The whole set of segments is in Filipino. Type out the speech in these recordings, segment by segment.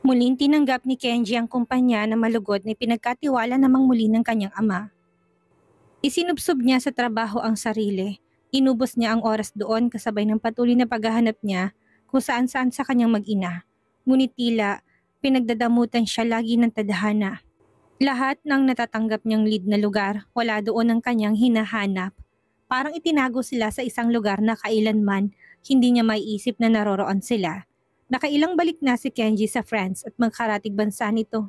Muling tinanggap ni Kenji ang kumpanya na malugod na pinagkatiwala namang muli ng kanyang ama. Isinubsob niya sa trabaho ang sarili. Inubos niya ang oras doon kasabay ng patuloy na paghahanap niya kung saan-saan sa kanyang mag-ina. Ngunit tila pinagdadamutan siya lagi ng tadhana. Lahat ng natatanggap niyang lead na lugar, wala doon ang kanyang hinahanap. Parang itinago sila sa isang lugar na kailanman hindi niya maiisip na naroroon sila. Nakailang balik na si Kenji sa France at magkaratig bansa nito.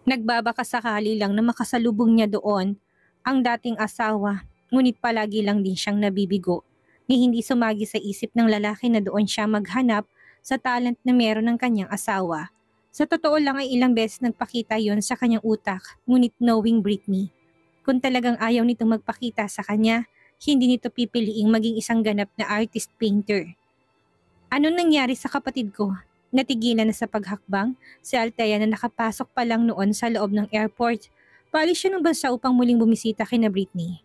Nagbabaka sakali lang na makasalubong niya doon ang dating asawa, ngunit palagi lang din siyang nabibigo ni hindi sumagi sa isip ng lalaki na doon siya maghanap sa talent na meron ng kanyang asawa. Sa totoo lang ay ilang beses nagpakita yon sa kanyang utak, ngunit knowing Britney, kung talagang ayaw nitong magpakita sa kanya, hindi nito pipiliing maging isang ganap na artist-painter. Ano nangyari sa kapatid ko? Natigilan na sa paghakbang, si Althea na nakapasok pa lang noon sa loob ng airport. Paalis siya ng bansa upang muling bumisita kina Britney.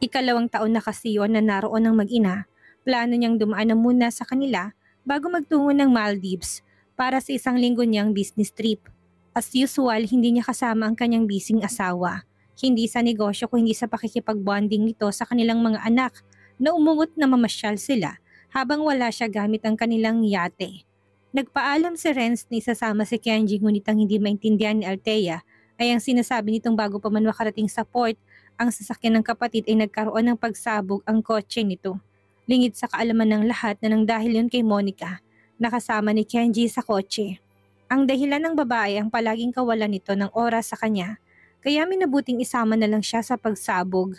Ikalawang taon na kasi yun na naroon ng mag-ina. Plano niyang dumaan na muna sa kanila bago magtungo ng Maldives para sa isang linggo niyang business trip. As usual, hindi niya kasama ang kanyang bising asawa. Hindi sa negosyo kung hindi sa pakikipag-bonding nito sa kanilang mga anak na umungot na mamasyal sila habang wala siya gamit ang kanilang yate. Nagpaalam si Renz na isasama si Kenji ngunit ang hindi maintindihan ni Althea ay ang sinasabi nitong bago pa man makarating sa port, ang sasakyan ng kapatid ay nagkaroon ng pagsabog ang kotse nito. Lingid sa kaalaman ng lahat na nang dahil yun kay Monica, nakasama ni Kenji sa kotse. Ang dahilan ng babae ang palaging kawalan nito ng oras sa kanya, kaya minabuting isama na lang siya sa pagsabog.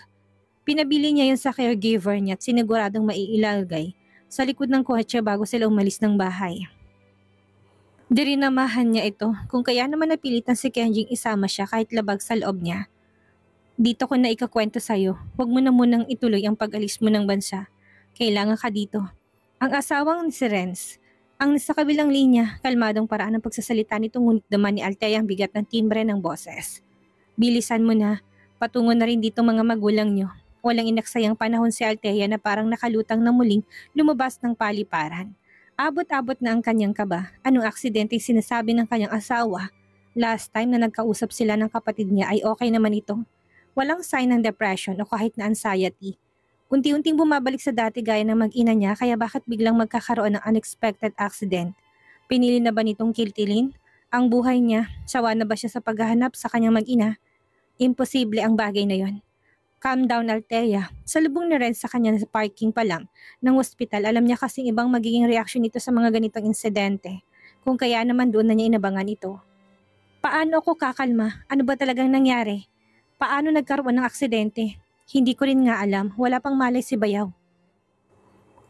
Pinabili niya yun sa caregiver niya at siniguradong maiilalagay sa likod ng kotse bago sila umalis ng bahay. Dirinamahan niya ito kung kaya naman napilitan si Kenjing isama siya kahit labag sa loob niya. Dito ko na ikakwento sa'yo, huwag mo na munang ituloy ang pag-alis mo ng bansa. Kailangan ka dito. Ang asawang ni si Renz, ang nasa kabilang linya, kalmadong paraan ng pagsasalita nito ngunit naman ni Althea ang bigat ng timbre ng boses. Bilisan mo na, patungo na rin dito mga magulang niyo. Walang inaksayang panahon si Althea na parang nakalutang na muling lumabas ng paliparan. Abot-abot na ang kanyang kaba. Anong aksidente sinasabi ng kanyang asawa? Last time na nagkausap sila ng kapatid niya ay okay naman ito. Walang sign ng depression o kahit na anxiety. Unti-unting bumabalik sa dati gaya ng mag-ina niya kaya bakit biglang magkakaroon ng unexpected accident? Pinili na ba nitong kiltilin ang buhay niya? Sawa na ba siya sa paghahanap sa kanyang mag-ina? Imposible ang bagay na yon. Calm down Althea. Salubong na rin sa kanya sa parking pa lang ng ospital. Alam niya kasing ibang magiging reaksyon nito sa mga ganitong insidente. Kung kaya naman doon na niya inabangan ito. Paano ako kakalma? Ano ba talagang nangyari? Paano nagkaroon ng aksidente? Hindi ko rin nga alam. Wala pang malay si Bayaw.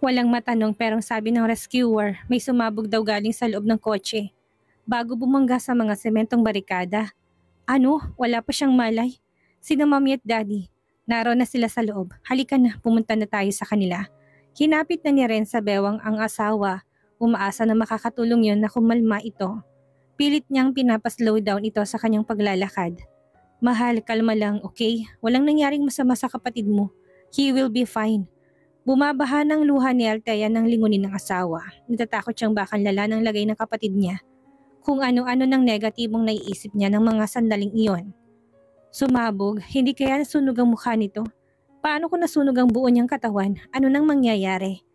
Walang matanong pero sabi ng rescuer, may sumabog daw galing sa loob ng kotse. Bago bumangga sa mga sementong barikada. Ano? Wala pa siyang malay? Sino Mommy at Daddy? Naroon na sila sa loob. Halika na, pumunta na tayo sa kanila. Hinapit na ni Ren sa bewang ang asawa. Umaasa na makakatulong yon na kumalma ito. Pilit niyang pinapaslow down ito sa kanyang paglalakad. Mahal, kalma lang, okay? Walang nangyaring masama sa kapatid mo. He will be fine. Bumabaha ng luha ni Althea ng lingunin ng asawa. Natatakot siyang baka lala ng lagay ng kapatid niya. Kung ano-ano ng negatibong naiisip niya ng mga sandaling iyon. Sumabog, hindi kaya nasunog ang mukha nito? Paano kung nasunog ang buo niyang katawan? Ano nang mangyayari?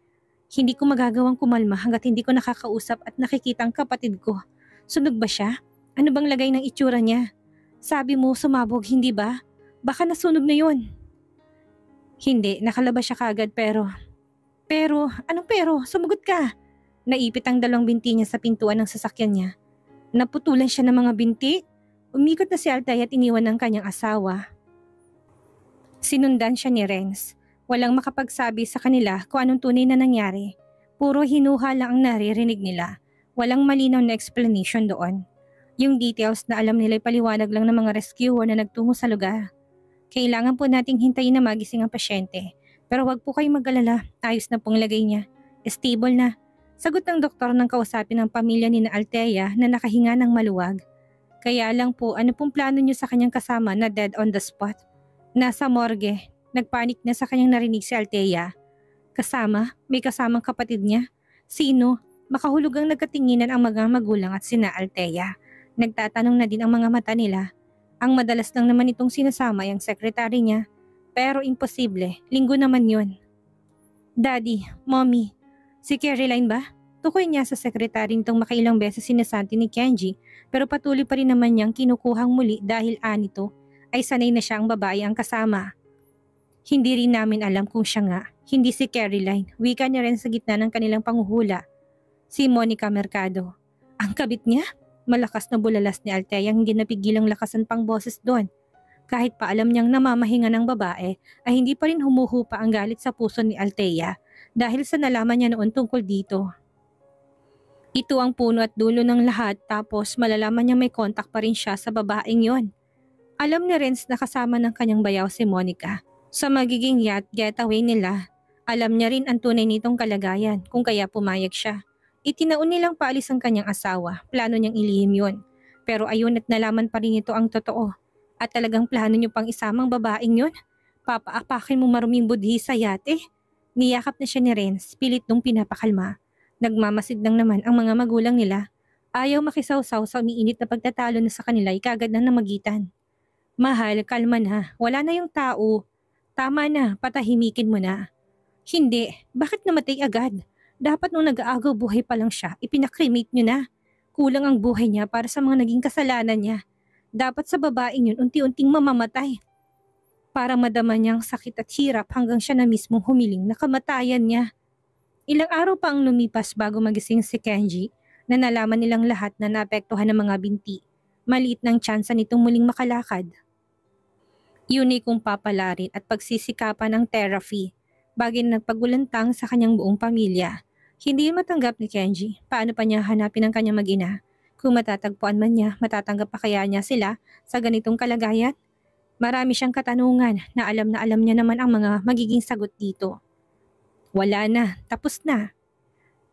Hindi ko magagawang kumalma hanggat hindi ko nakakausap at nakikita ang kapatid ko. Sunog ba siya? Ano bang lagay ng itsura niya? Sabi mo sumabog, hindi ba? Baka nasunog na yun. Hindi, nakalabas siya kagad pero... Anong pero? Sumagot ka! Naipit ang dalawang binti niya sa pintuan ng sasakyan niya. Naputulan siya ng mga binti? Umikot na si Althea at iniwan ng kanyang asawa. Sinundan siya ni Renz. Walang makapagsabi sa kanila kung anong tunay na nangyari. Puro hinuha lang ang naririnig nila. Walang malinaw na explanation doon. Yung details na alam nila ay paliwanag lang ng mga rescuer na nagtungo sa lugar. Kailangan po nating hintayin na magising ang pasyente. Pero wag po kayong mag-alala, ayos na pong lagay niya. Stable na. Sagot ng doktor nang kausapin ng pamilya ni na Althea na nakahinga ng maluwag. Kaya lang po, ano pong plano niyo sa kanyang kasama na dead on the spot? Nasa morgue. Nagpanik na sa kanyang narinig si Althea. Kasama? May kasamang kapatid niya? Sino? Makahulog ang nagkatinginan ang mga magulang at sina Althea. Nagtatanong na din ang mga mata nila. Ang madalas lang naman itong sinasama ay ang sekretary niya. Pero imposible, linggo naman yun. Daddy, Mommy, si Caroline ba? Tukoy niya sa sekretary nitong makailang beses sinasanti ni Kenji pero patuloy pa rin naman niyang kinukuhang muli dahil anito ay sanay na siya ang babae ang kasama. Hindi rin namin alam kung siya nga, hindi si Caroline, wika niya rin sa gitna ng kanilang panghuhula. Si Monica Mercado. Ang kabit niya? Malakas na bulalas ni Althea ang hindi napigilang lakasan pang boses doon. Kahit pa alam niyang namamahinga ng babae ay hindi pa rin humuhupa ang galit sa puso ni Althea dahil sa nalaman niya noon tungkol dito. Ito ang puno at dulo ng lahat tapos malalaman niya may kontak pa rin siya sa babaeng yon. Alam ni Renz na kasama ng kanyang bayaw si Monica. Sa magiging yacht getaway nila, alam niya rin ang tunay nitong kalagayan kung kaya pumayag siya. Itinaon nilang paalis ang kanyang asawa, plano niyang ilihim yon. Pero ayun at nalaman pa rin ito ang totoo. At talagang plano niyo pang isamang babaeng yon? Papaapakin mo maruming budhi sa yate? Niyakap na siya ni Renz, pilit nung pinapakalma. Nagmamasid lang naman ang mga magulang nila. Ayaw makisawsaw sa umiinit na pagtatalo na sa kanila ikagad na namagitan. Mahal, kalma na. Wala na yung tao. Tama na, patahimikin mo na. Hindi, bakit namatay agad? Dapat nung nag-aagaw buhay pa lang siya, ipinakremate nyo na. Kulang ang buhay niya para sa mga naging kasalanan niya. Dapat sa babaeng yun unti-unting mamamatay. Para madama niyang sakit at hirap hanggang siya na mismong humiling na kamatayan niya. Ilang araw pa ang lumipas bago magising si Kenji na nalaman nilang lahat na naapektuhan ng mga binti. Maliit ng tsansa nitong muling makalakad. Yun ay kung papalarin at pagsisikapan ng therapy, bagay na nagpagulantang sa kanyang buong pamilya. Hindi matanggap ni Kenji, paano pa niya hanapin ang kanyang mag-ina? Kung matatagpuan man niya, matatanggap pa kaya niya sila sa ganitong kalagayan? Marami siyang katanungan na alam niya naman ang mga magiging sagot dito. Wala na, tapos na.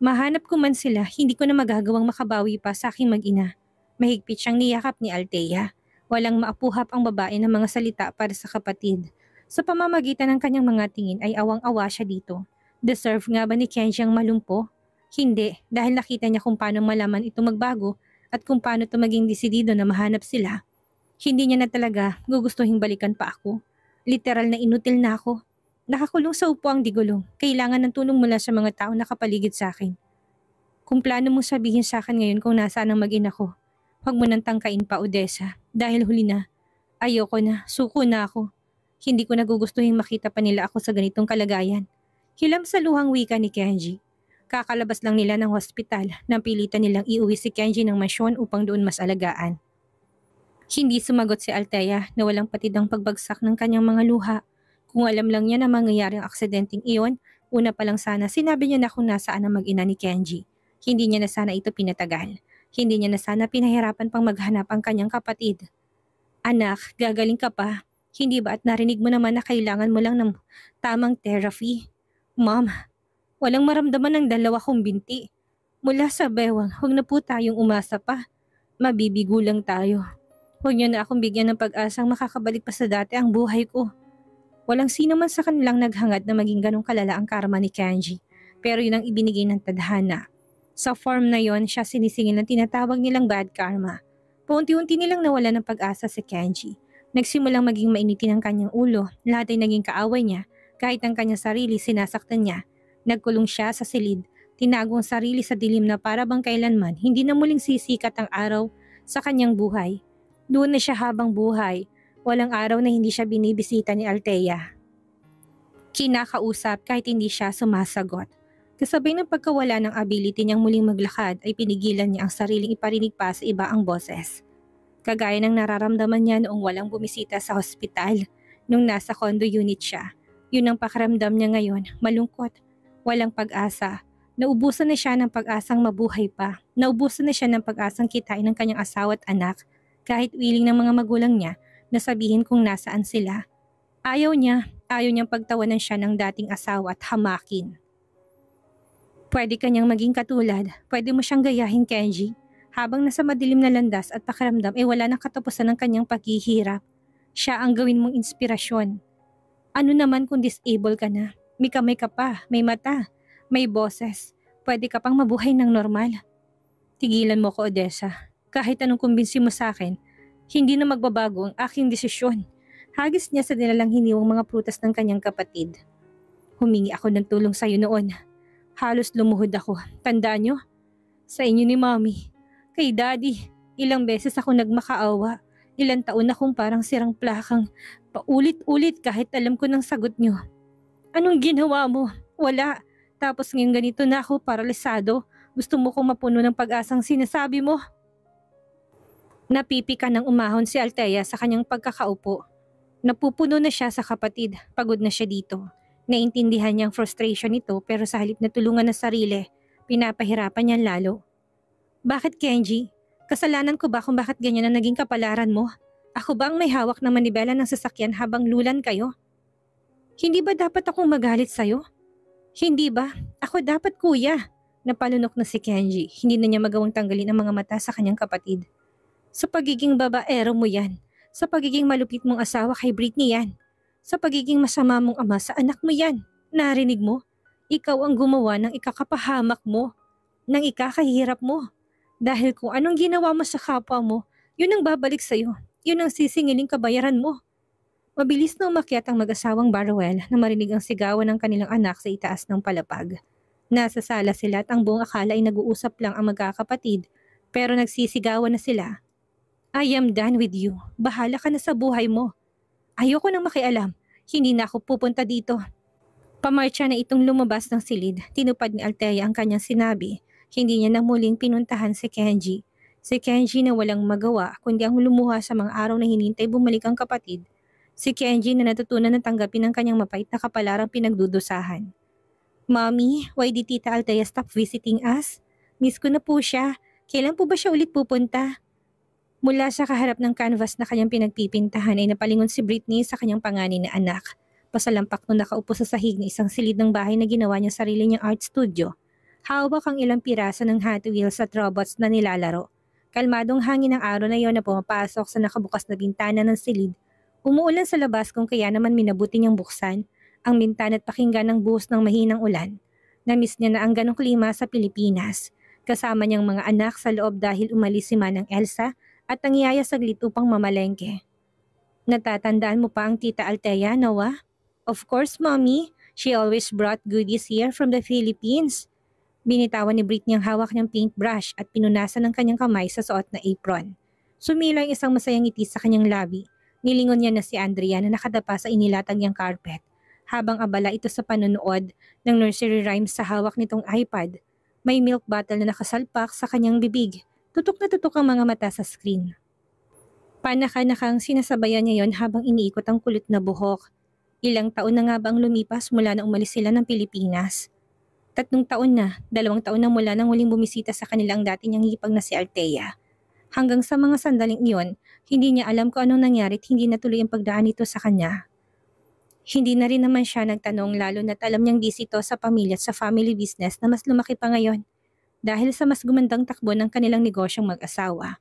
Mahanap ko man sila, hindi ko na magagawang makabawi pa sa aking mag-ina. Mahigpit siyang niyakap ni Althea. Walang maapuhap ang babae ng mga salita para sa kapatid. Sa pamamagitan ng kanyang mga tingin ay awang-awa siya dito. Deserve nga ba ni Kenji ang malumpo? Hindi, dahil nakita niya kung paano malaman ito magbago at kung paano ito maging desidido na mahanap sila. Hindi niya na talaga gugustuhin balikan pa ako. Literal na inutil na ako. Nakakulong sa upo ang digulong. Kailangan ng tulong mula sa mga tao nakapaligid sa akin. Kung plano mong sabihin sa akin ngayon kung nasaan ang mag-ina ko, huwag mo nang tangkain pa, Odessa. Dahil huli na. Ayoko na. Suko na ako. Hindi ko nagugustuhin makita pa nila ako sa ganitong kalagayan. Hilam sa luhang wika ni Kenji. Kakalabas lang nila ng hospital nang pilitan nilang iuwi si Kenji ng mansyon upang doon mas alagaan. Hindi sumagot si Althea na walang patid ang pagbagsak ng kanyang mga luha. Kung alam lang niya na mangyayari ang aksidenteng iyon, una pa lang sana sinabi niya na kung nasaan ang mag-ina ni Kenji. Hindi niya na sana ito pinatagal. Hindi niya na sana pinahirapan pang maghanap ang kanyang kapatid. Anak, gagaling ka pa. Hindi ba at narinig mo naman na kailangan mo lang ng tamang therapy? Mom, walang maramdaman ng dalawa kong binti. Mula sa bewang, huwag na po tayong umasa pa. Mabibigo lang tayo. Huwag niyo na akong bigyan ng pag-asang makakabalik pa sa dati ang buhay ko. Walang sino man sa kanilang naghangad na maging ganong kalala ang karma ni Kenji. Pero yun ang ibinigay ng tadhana. Sa form na yon, siya sinisingil ng tinatawag nilang bad karma. Paunti-unti nilang nawala ng pag-asa si Kenji. Nagsimulang maging mainitin ang kanyang ulo. Lahat ay naging kaaway niya. Kahit ang kanyang sarili sinasaktan niya. Nagkulong siya sa silid. Tinago ang sarili sa dilim na para bang kailanman hindi na muling sisikat ang araw sa kanyang buhay. Doon na siya habang buhay. Walang araw na hindi siya binibisita ni Althea. Kinakausap kahit hindi siya sumasagot. Kasabay ng pagkawala ng ability niyang muling maglakad ay pinigilan niya ang sariling iparinig pa sa iba ang boses. Kagaya ng nararamdaman niya noong walang bumisita sa hospital, nung nasa condo unit siya. Yun ang pakiramdam niya ngayon, malungkot, walang pag-asa. Naubusan na siya ng pag-asang mabuhay pa. Naubusan na siya ng pag-asang kitain ng kanyang asawa at anak, kahit willing ng mga magulang niya na sabihin kung nasaan sila. Ayaw niyang pagtawanan siya ng dating asawa at hamakin. Pwede kanyang maging katulad, pwede mo siyang gayahin, Kenji. Habang nasa madilim na landas at pakiramdam ay wala nang katapusan ng kanyang paghihirap. Siya ang gawin mong inspirasyon. Ano naman kung disable ka na? May kamay ka pa, may mata, may boses. pwede ka pang mabuhay ng normal. Tigilan mo ko, Odessa. Kahit anong kumbinsi mo sa akin, hindi na magbabago ang aking desisyon. Hagis niya sa nilalang hiniwang mga prutas ng kanyang kapatid. Humingi ako ng tulong sa iyo noon. Halos lumuhod ako. Tandaan niyo? Sa inyo ni Mommy. Kay Daddy. Ilang beses ako nagmakaawa. Ilang taon akong parang sirang plakang. Paulit-ulit kahit alam ko ng sagot niyo. Anong ginawa mo? Wala. Tapos ngayon ganito na ako, paralisado. Gusto mo kong mapuno ng pag-asang sinasabi mo? Napipika ng umahon si Althea sa kanyang pagkakaupo. Napupuno na siya sa kapatid. Pagod na siya dito. Naintindihan niya ang frustration nito pero sa halip na tulungan ng sarili, pinapahirapan niya lalo. Bakit, Kenji? Kasalanan ko ba kung bakit ganyan ang naging kapalaran mo? Ako ba ang may hawak ng manibela ng sasakyan habang lulan kayo? Hindi ba dapat akong magalit sa'yo? Hindi ba? Ako dapat, kuya. Napalunok na si Kenji. Hindi na niya magawang tanggalin ang mga mata sa kanyang kapatid. Sa pagiging babaero mo yan. Sa pagiging malupit mong asawa kay Britney yan. Sa pagiging masama mong ama sa anak mo yan. Narinig mo? Ikaw ang gumawa ng ikakapahamak mo. Ng ikakahirap mo. Dahil kung anong ginawa mo sa kapwa mo, yun ang babalik sa'yo. Yun ang sisingiling kabayaran mo. Mabilis na umakyat ang mag-asawang Barwell na marinig ang sigawan ng kanilang anak sa itaas ng palapag. Nasa sala sila at ang buong akala ay nag-uusap lang ang magkakapatid, pero nagsisigawan na sila. I am done with you. Bahala ka na sa buhay mo. Ayoko nang makialam. Hindi na ako pupunta dito. Pamarcha na itong lumabas ng silid. Tinupad ni Althea ang kanyang sinabi. Hindi niya na muling pinuntahan si Kenji. Si Kenji na walang magawa kundi ang lumuha sa mga araw na hinintay bumalik ang kapatid. Si Kenji na natutunan na tanggapin ang kanyang mapait na kapalarang pinagdudusahan. Mommy, why did Tita Althea stop visiting us? Miss ko na po siya. Kailan po ba siya ulit pupunta? Mula sa kaharap ng canvas na kanyang pinagpipintahan ay napalingon si Britney sa kanyang panganay na anak. Pasalampak nung nakaupo sa sahig ng isang silid ng bahay na ginawa niya sarili niyang art studio. Hawak ang ilang pirasa ng Hot Wheels at robots na nilalaro. Kalmadong hangin ng araw na iyon na pumapasok sa nakabukas na bintana ng silid. Umuulan sa labas kung kaya naman minabuti niyang buksan ang bintana at pakinggan ng buhos ng mahinang ulan. Namiss niya na ang ganong klima sa Pilipinas. Kasama niyang mga anak sa loob dahil umalis si Manang Elsa at nangyaya saglit upang mamalengke. Natatandaan mo pa ang Tita Althea, Noah? Of course, Mommy. She always brought goodies here from the Philippines. Binitawan ni Britney ang hawak niyang paintbrush at pinunasan ng kanyang kamay sa suot na apron. Sumila ang isang masayang ngiti sa kanyang labi. Nilingon niya na si Andrea na nakadapa sa inilatag niyang carpet. Habang abala ito sa panonood ng nursery rhymes sa hawak nitong iPad, may milk bottle na nakasalpak sa kanyang bibig. Tutok na tutok ang mga mata sa screen. Panaka-nakang sinasabayan niya yon habang iniikot ang kulit na buhok. Ilang taon na nga ba ang lumipas mula na umalis sila ng Pilipinas? 3 taon na, 2 taon na mula nang huling bumisita sa kanilang dati niyang hipag na si Althea. Hanggang sa mga sandaling iyon, hindi niya alam kung anong nangyari at hindi natuloy ang pagdaan nito sa kanya. Hindi na rin naman siya nagtanong lalo na't alam niyang busy ito sa pamilya at sa family business na mas lumaki pa ngayon dahil sa mas gumandang takbo ng kanilang negosyong mag-asawa.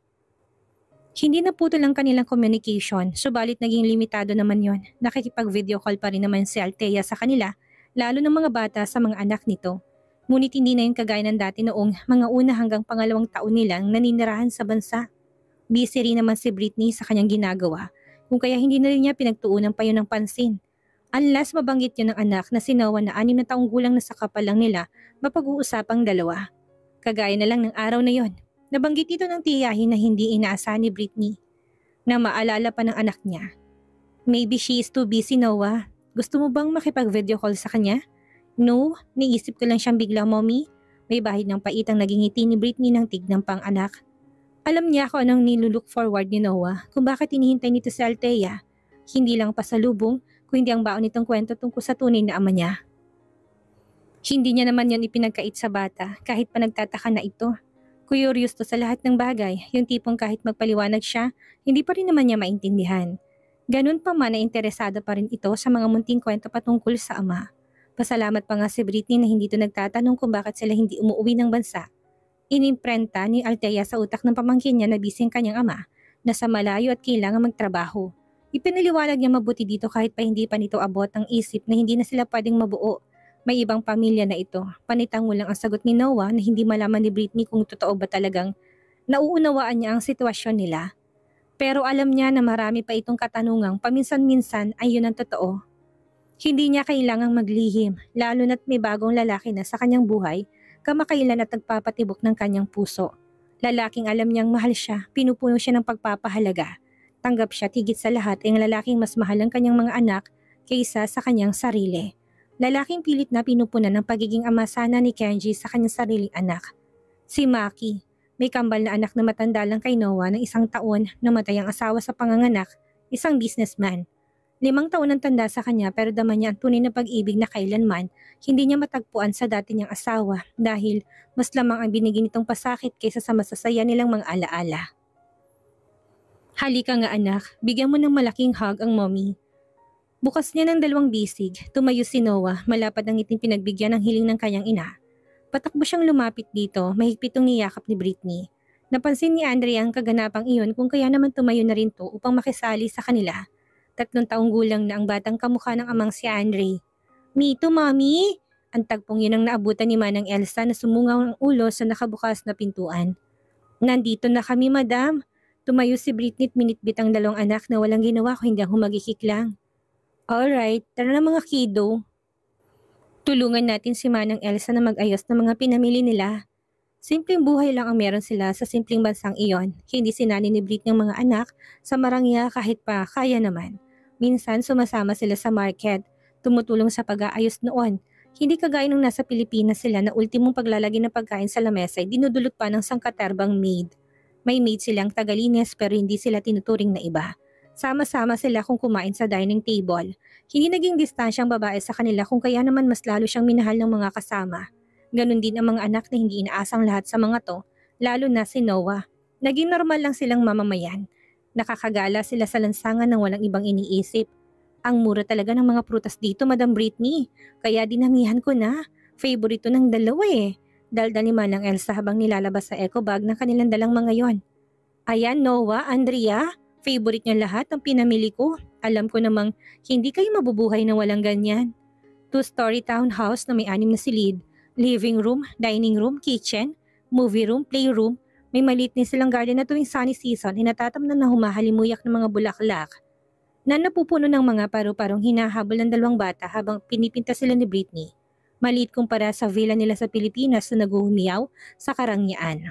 Hindi naputol ang kanilang communication, subalit naging limitado naman yon. Nakikipag-video call pa rin naman si Althea sa kanila, lalo ng mga bata sa mga anak nito. Ngunit hindi na yun kagaya ng dati noong mga una hanggang pangalawang taon nilang naninirahan sa bansa. Busy rin naman si Britney sa kanyang ginagawa, kung kaya hindi na rin niya pinagtuunan pa yun ng pansin. Unless mabanggit yun ng anak na si Noah na 6 na taong gulang na sa kapal lang nila, mapag-uusapang dalawa. Kagaya na lang ng araw na yon. Nabanggit ito ng tiyahin na hindi inaasahan ni Britney, na maalala pa ng anak niya. Maybe she is too busy, Noah. Gusto mo bang makipag-video call sa kanya? No, niisip ko lang siyang bigla, Mommy. May bahid ng paitang naging ngiti ni Britney ng tignan pang anak. Alam niya kung anong nilulook forward ni Noah kung bakit hinihintay nito si Althea. Hindi lang pasalubong, kundi ang baon nitong kwento tungkol sa tunay na ama niya. Hindi niya naman yon ipinagkait sa bata kahit pa nagtataka na ito. Curious to sa lahat ng bagay, yung tipong kahit magpaliwanag siya, hindi pa rin naman niya maintindihan. Ganun pa man na interesado pa rin ito sa mga munting kwento patungkol sa ama. Pasalamat pa nga si Britney na hindi ito nagtatanong kung bakit sila hindi umuwi ng bansa. Inimprenta ni Althea sa utak ng pamangkin niya na busy ang kanyang ama, na sa malayo at kailangan magtrabaho. Ipinaliwanag niya mabuti dito kahit pa hindi pa nito abot ang isip na hindi na sila pwedeng mabuo. May ibang pamilya na ito. Panitango lang ang sagot ni Noah na hindi malaman ni Britney kung totoo ba talagang nauunawaan niya ang sitwasyon nila. Pero alam niya na marami pa itong katanungang paminsan-minsan ay yun ang totoo. Hindi niya kailangang maglihim, lalo na't may bagong lalaki na sa kanyang buhay, kamakailan at nagpapatibok ng kanyang puso. Lalaking alam niyang mahal siya, pinupuno siya ng pagpapahalaga. Tanggap siya tigit sa lahat ay ang lalaking mas mahal ang kanyang mga anak kaysa sa kanyang sarili. Lalaking pilit na pinupunan ng pagiging ama sana ni Kenji sa kanyang sariling anak. Si Maki, may kambal na anak na matanda lang kay Noah ng 1 taon, namatay ang asawa sa panganganak, isang businessman. 5 taon ang tanda sa kanya pero dama niya ang tunay na pag-ibig na kailanman hindi niya matagpuan sa dati niyang asawa dahil mas lamang ang binigay nitong pasakit kaysa sa masasaya nilang mga alaala. Halika nga anak, bigyan mo ng malaking hug ang mommy. Bukas niya ng 2 bisig, tumayo si Noah, malapad ang ngiting pinagbigyan ng hiling ng kanyang ina. Patakbo siyang lumapit dito, mahigpit ang niyakap ni Britney. Napansin ni Andrea ang kaganapang iyon kung kaya naman tumayo na rin to upang makisali sa kanila. 3 taong gulang na ang batang kamukha ng amang si Andre. Mito, Mami! Ang tagpong yun ang naabutan ni Manang Elsa na sumungaw ang ulo sa nakabukas na pintuan. Nandito na kami, madam. Tumayo si Britney at minitbit ang 2 anak na walang ginawa kung hindi ang humagikik lang. Alright, tara na mga kiddo. Tulungan natin si Manang Elsa na mag-ayos ng mga pinamili nila. Simpleng buhay lang ang meron sila sa simpleng bansang iyon. Hindi sinani ni Britney ang mga anak sa marangya kahit pa kaya naman. Minsan sumasama sila sa market, tumutulong sa pag-aayos noon. Hindi kagaya nung nasa Pilipinas sila na ultimong paglalagay ng pagkain sa lamesa ay dinudulot pa ng sangkatarbang maid. May maid silang tagalinis pero hindi sila tinuturing na iba. Sama-sama sila kung kumain sa dining table. Hindi naging distansyang babae sa kanila kung kaya naman mas lalo siyang minahal ng mga kasama. Ganon din ang mga anak na hindi inaasang lahat sa mga to, lalo na si Noah. Naging normal lang silang mamamayan. Nakakagala sila sa lansangan ng walang ibang iniisip. Ang mura talaga ng mga prutas dito, Madam Britney. Kaya dinamihan ko na. Favorito ng dalawa eh. Daldal ni Manang Elsa habang nilalabas sa eco bag ng kanilang dalang mga yon. Ayan, Noah, Andrea. Favorite niyo lahat ang pinamili ko. Alam ko namang hindi kayo mabubuhay na walang ganyan. 2-story townhouse na may 6 na silid. Living room, dining room, kitchen, movie room, playroom. May maliit din silang garden na tuwing sunny season ay natatamnan na humahalimuyak ng mga bulaklak na napupuno ng mga paru-parong hinahabol ng 2 bata habang pinipinta sila ni Britney. Maliit kumpara sa villa nila sa Pilipinas na naguhumiyaw sa karangyaan.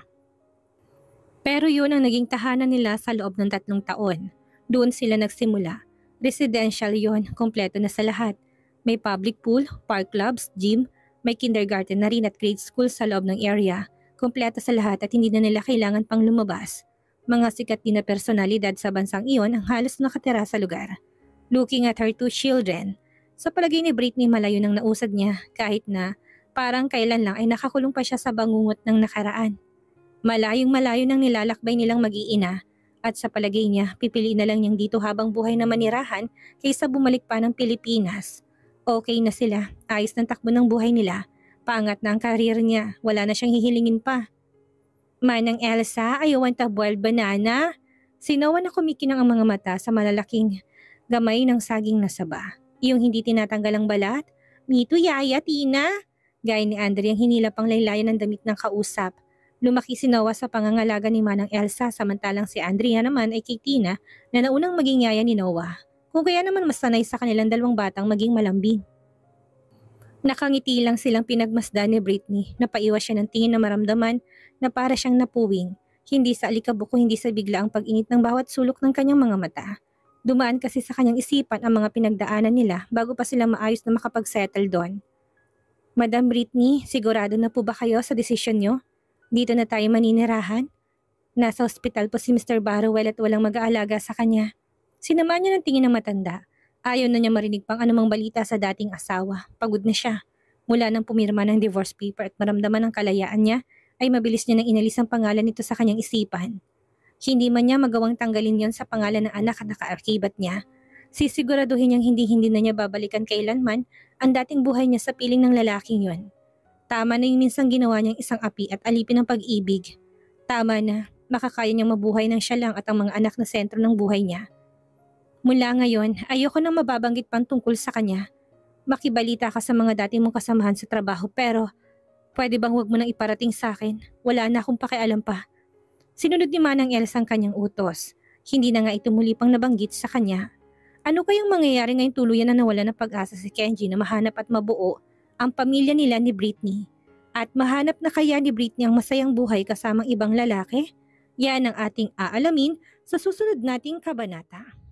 Pero yun ang naging tahanan nila sa loob ng 3 taon. Doon sila nagsimula. Residential yon, kompleto na sa lahat. May public pool, park clubs, gym, may kindergarten na rin at grade school sa loob ng area. Kompleto sa lahat at hindi na nila kailangan pang lumabas. Mga sikat din na personalidad sa bansang iyon ang halos nakatira sa lugar. Looking at her 2 children, sa palagay ni Britney malayo nang nausad niya kahit na parang kailan lang ay nakakulong pa siya sa bangungot ng nakaraan. Malayong malayo nang nilalakbay nilang mag-iina at sa palagay niya pipiliin na lang niyang dito habang buhay na manirahan kaysa bumalik pa ng Pilipinas. Okay na sila, ayos ng takbo ng buhay nila. Pangat na ang karir niya, wala na siyang hihilingin pa. Manang Elsa, ayawan ta boiled banana. Sinawa na kumikinang ang mga mata sa malalaking gamay ng saging na saba. Yung hindi tinatanggal ang balat. Mito yaya, Tina. Gaya ni Andre ang hinilap ang laylayan ng damit ng kausap. Lumaki si Noah sa pangangalaga ni Manang Elsa samantalang si Andrea naman ay kay Tina na naunang maging yaya ni Noah. Kung kaya naman mas sanay sa kanilang 2 batang maging malambing. Nakangiti lang silang pinagmasdan ni Britney. Napaiwas siya ng tingin na maramdaman na para siyang napuwing. Hindi sa alikabok o hindi sa bigla ang pag-init ng bawat sulok ng kanyang mga mata. Dumaan kasi sa kanyang isipan ang mga pinagdaanan nila bago pa sila maayos na makapag-settle doon. Madam Britney, sigurado na po ba kayo sa desisyon nyo? Dito na tayo maninirahan? Nasa ospital po si Mr. Barrowell at walang mag-aalaga sa kanya. Sinamaan niya ng tingin ng matanda. Ayaw na niya marinig pang anumang balita sa dating asawa. Pagod na siya. Mula nang pumirma ng divorce paper at maramdaman ang kalayaan niya, ay mabilis niya nang inalis ang pangalan nito sa kanyang isipan. Hindi man niya magawang tanggalin yon sa pangalan ng anak at naka-arkibat niya. Sisiguraduhin niyang hindi na niya babalikan kailanman ang dating buhay niya sa piling ng lalaking yon. Tama na yung minsang ginawa niyang isang api at alipin ng pag-ibig. Tama na, makakaya niyang mabuhay ng siya lang at ang mga anak na sentro ng buhay niya. Mula ngayon, ayoko nang mababanggit pang tungkol sa kanya. makibalita ka sa mga dati mong kasamahan sa trabaho pero pwede bang huwag mo nang iparating sa akin? Wala na akong pakialam pa. Sinunod ni Manang Elsa ang kanyang utos. Hindi na nga ito muli pang nabanggit sa kanya. Ano kayang mangyayari ngayong tuluyan na nawala ng pag-asa si Kenji na mahanap at mabuo ang pamilya nila ni Britney? At mahanap na kaya ni Britney ang masayang buhay kasamang ibang lalaki? Yan ang ating aalamin sa susunod nating kabanata.